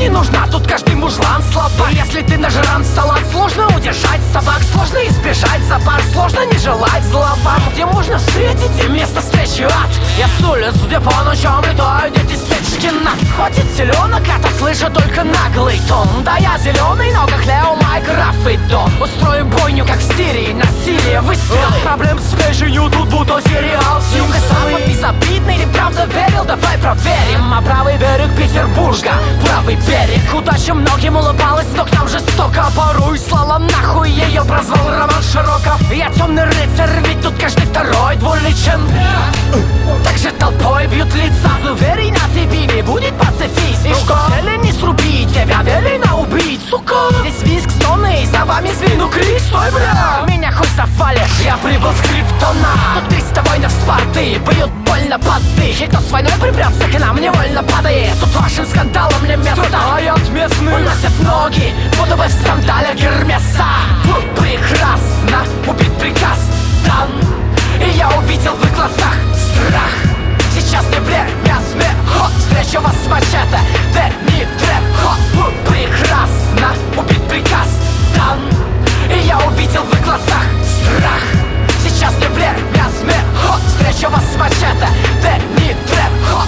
не нужна, тут каждый мужлан слабак. Если ты нажран в салат, сложно удержать собак, сложно избежать за пар, сложно не желать зла вам. Где можно встретить и место встречи ад? Я с улиц, где по ночам летают дети Сечкина. Хватит селенок, а то слышу только наглый тон. Да я зеленый, но как Лео, Майкрофт и Дон. Устроим бойню, как в Сирии, насилие, выстрел. Проблем с печенью, тут будто сериал с юга. Запад безобидный, или правда верил? Давай проверим. А правый берег Петербурга, правый берег. Удача многим улыбалась, но к нам жестоко. Порой слала нахуй, ее прозвал Роман Широков. Я темный рыцарь, ведь тут каждый второй двуличен. Так же толпой бьют лица. Уверен, на тебе не будет пацифист. И что, цели не срубить, тебя велено убить, сука. Здесь визг, стоны, и за вами звину крик. Стой, бля, меня хоть завали, я прибыл с Криптона. Тут 300 воинов Спарты, бьют больно под дых. И кто с войной припрется к нам, невольно падает. Тут вашим скандалом не место. Страдают местные, уносят ноги, будто бы в сандалях Гермеса. Прекрасно, убит приказ дан. И я увидел в их глазах страх. Сейчас не время смеха, встречу вас с мачете, Дэнни Трехо. Прекрасно, убит приказ дан. И я увидел в их глазах страх. Сейчас не время смеха, встречу вас с мачете, Дэнни Трехо.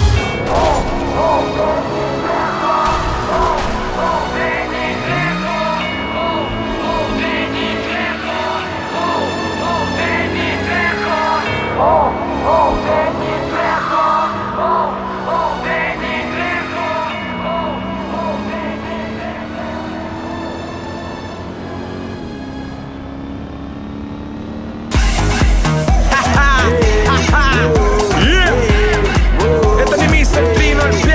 Это не мистер 305.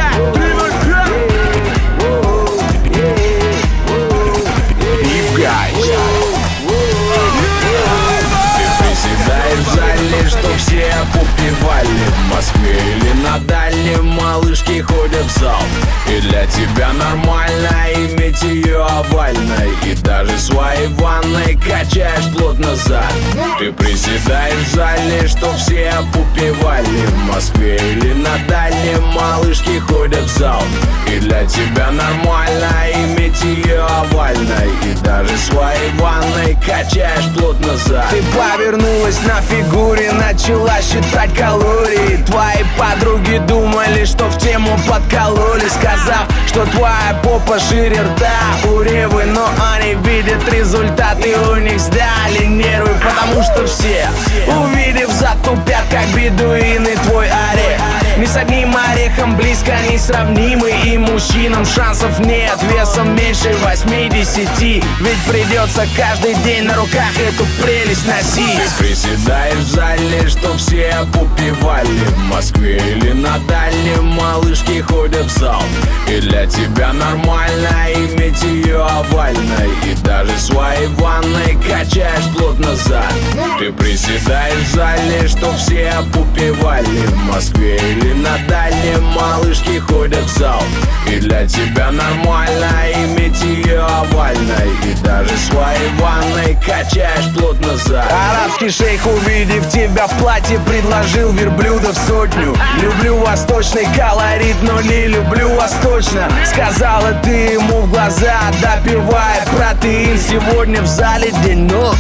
Что все попивали в Москве или на дальнем, малышки ходят в зал. И для тебя нормально иметь ее овальной. И даже в своей ванной качаешь плотно зад. Ты приседаешь в зале, что все попивали в Москве или на дальнем, малышки ходят в зал. И для тебя нормально иметь ее овальной. И даже в своей ванной качаешь плотно зад. Ты повернулась на фигуре, начала считать калории. Твои подруги думали, что в тему подкололи, сказав, что твоя попа шире рта у Ревы. Но они видят результаты, у них сдали нервы. Потому что все, увидев, затупят, как бедуины, твой орех. Ни с одним орехом близко не сравнимы. И мужчинам шансов нет, весом меньше 80. Ведь придется каждый день на руках эту прелесть носить. Ты приседаешь в зале, что все попивали в Москве или на дальнем, малышки ходят в зал. И для тебя нормально иметь ее овальной. И даже в своей ванной качаешь плотно зад. Ты приседаешь в зале, что все попивали в Москве или на дальнем, малышки ходят в зал. И для тебя нормально иметь ее овальной. И даже в своей ванной качаешь плотно зад. Арабский шейх, увидев тебя в платье, предложил верблюдов сотню. Люблю восточный колорит, но не люблю восточно. Сказала ты ему в глаза, допивая протеин. Сегодня в зале день ног,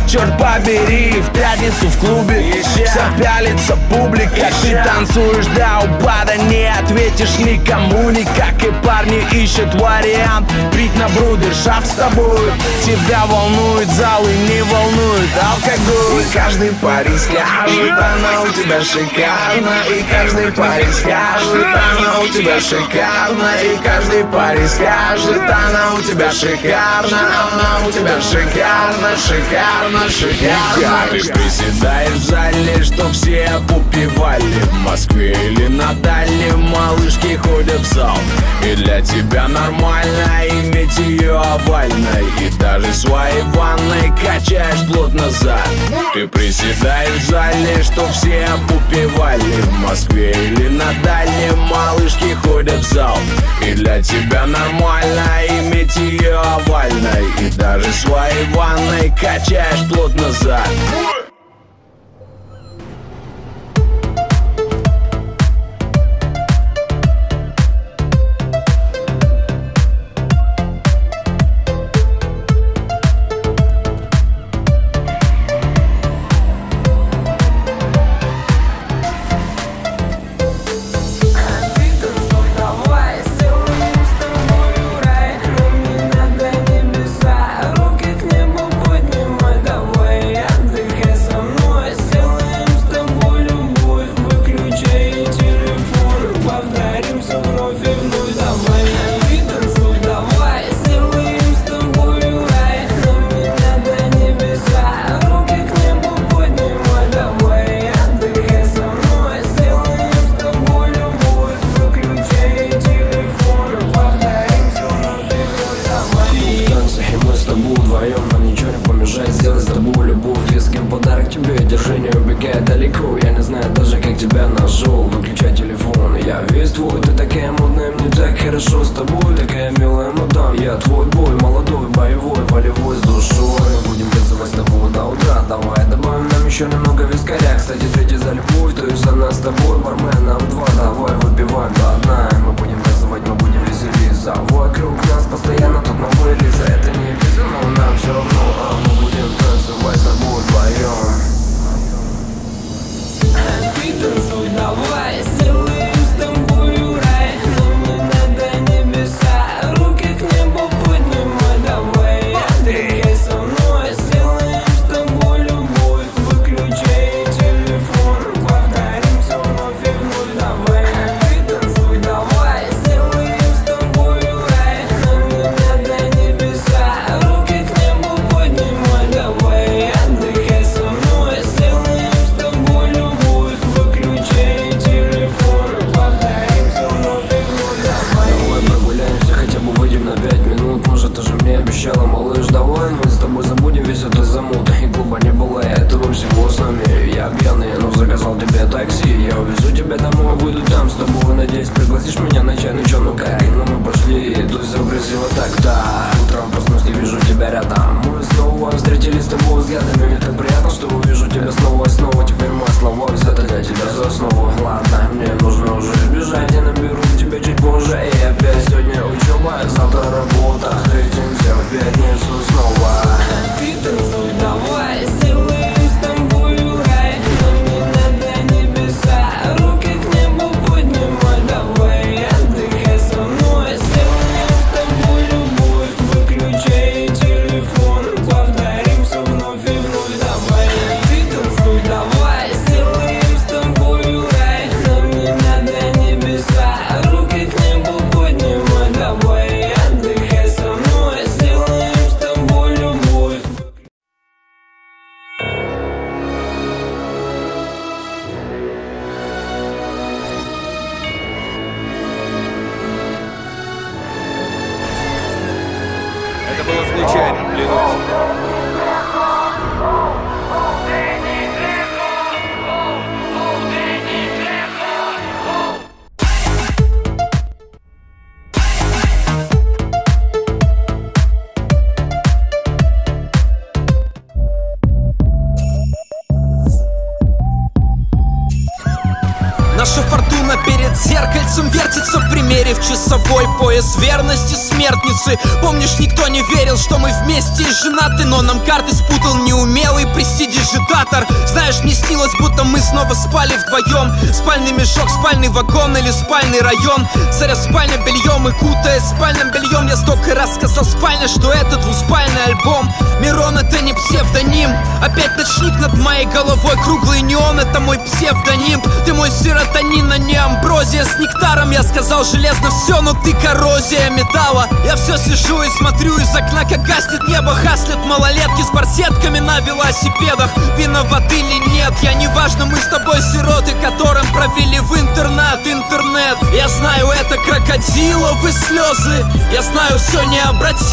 черт побери. В пятницу в клубе вся пялится публика. Ты танцуешь до упада, не ответишь никому. Никак и парни ищут вариант пить на брудершафт с тобой. Тебя волнует зал и не волнует алкоголь. И каждый парень скажет, она у тебя шикарна. И каждый парень скажет, она у тебя шикарна. И каждый парень скажет, она у тебя шикарна. Она у тебя шикарна, шикарна, шикарна. Ты приседаешь в зале, что все попивали в Москве или на дальнем, малышки ходят в зал. И для тебя нормально иметь ее овальной. И даже в своей ванной качаешь плотно зад. Ты приседаешь в зале, что все попивали в Москве или на дальнем, малышки ходят в зал. И для тебя нормально иметь ее овальной. И даже в своей ванной качаешь плотно зад. дом. Я твой бой, молодой, боевой, волевой, с душой. Мы будем танцевать с тобой до утра. Давай добавим нам еще немного вискаря. Кстати, третий за любовь, то есть она с тобой. Бармен, нам два, давай выпиваем до дна. Мы будем танцевать, мы будем веселиться. Вокруг нас постоянно тут новые лица. Это не песня, но нам все равно. Мы будем танцевать с тобой вдвоем. Ты танцуй, давай, сделаем с тобой рай. Нам не надо небеса, руки к небу поднимай, давай. Отдыхай со мной, сделаем с тобой любовь. Выключай телефон, повторим все вновь и вновь, давай. Ты танцуй, давай, сделаем с тобой рай. Нам не надо небеса, руки к небу поднимай, давай. Отдыхай со мной, сделаем с тобой любовь. Выключай телефон, повторим все вновь и вновь, давай. Давай прогуляемся, хотя бы выйдем на 5 минут. Может, ты же мне обещала, малыш, давай мы с тобой забудем весь этот замут. И клуба не было, этого всего с нами. Я пьяный, но заказал тебе такси. Я увезу тебя домой, выйду там с тобой. Надеюсь, пригласишь меня на чай, ну чё, ну как? Ну мы пошли, тут все красиво так-то. Утром проснусь, не вижу тебя рядом. Мы снова встретились с тобой взглядами. Мне так приятно, что увижу тебя снова и снова. Теперь мои слова взято для тебя за основу. Ладно, мне нужно уже бежать. Я наберу тебя чуть позже. И опять сегодня учеба, завтра работа. Встретимся в пятницу снова. Ты танцуй, давай, сделаем с тобой рай. Нам не надо небеса, руки к небу поднимай, давай. Отдыхай со мной, сделаем с тобой любовь. Выключай телефон, повторим все вновь и вновь, давай. Ты танцуй, давай, сделаем с тобой рай. Нам не надо небеса, руки к небу поднимай, давай. Отдыхай со мной, сделаем с тобой любовь. Это было случайно, клянусь. Наша фортуна перед зеркальцем вертится в примере в часовой пояс верности смертницы. Помнишь, никто не верил, что мы вместе и женаты, но нам карты спутал неумелый престидижитатор. Знаешь, мне снилось, будто мы снова спали вдвоем. Спальный мешок, спальный вагон или спальный район. Заря спальня бельем и кутаясь спальным бельем. Я столько раз сказал спальня, что это двуспальный альбом. Мирон — это не псевдоним. Опять ночник над моей головой, круглый неон — это мой псевдоним. Ты мой серотонин, а не амброзия с нектаром. Я сказал железно все, но ты коррозия металла. Я все сижу и смотрю из окна, как гаснет небо. Хаслят малолетки с барсетками на велосипедах. Виноват или нет, я не важно, мы с тобой сироты, которым провели в интернет. Я знаю, это крокодиловые слезы. Я знаю, все необратимо.